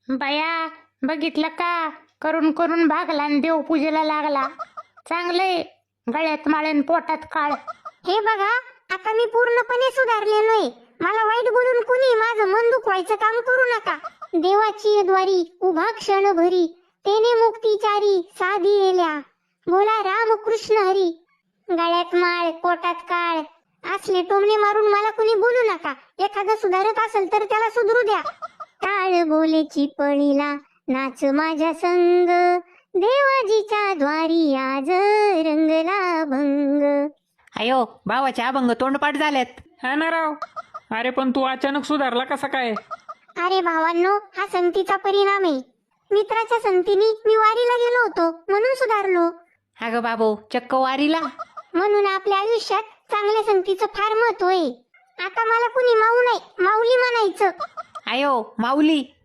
बाया, बघितलं का? करून करून भागला आणि देवपूजेला लागला. चांगलंय, गळ्यात माळेन पोटात काळ. हे बघा, आता मी पूर्णपणे सुधारलेलोय. मला वाईट बोलून कुणी माझं मन दुखवायचं काम करू नका. देवाची द्वारी उभा क्षण भरी, तेने मुक्तीचारी साधी येल्या. बोला राम कृष्ण हरी. गळ्यात माळ पोटात काळ असले टोमणे मारून मला कुणी बोलू नका. एखादा सुधारत असेल तर त्याला सुधरू द्या. टाळ बोलेची पळीला नाच माझ्या संग, देवाजीच्या द्वारी आज रंगला भंग. अयो, भावाचे अभंग तोंडपाठ झालेत. हा ना राव. अरे पण तू अचानक सुधारला कसा काय? अरे भावांनो, हा संगतीचा परिणाम आहे. मित्राच्या संगतीने मी वारीला गेलो होतो म्हणून सुधारलो. अगं बाबू, चक्क वारीला? म्हणून आपल्या आयुष्यात चांगल्या संगतीचं फार महत्व आहे. आता मला कुणी माऊ नाही, माऊली म्हणायचं. अयो माऊली,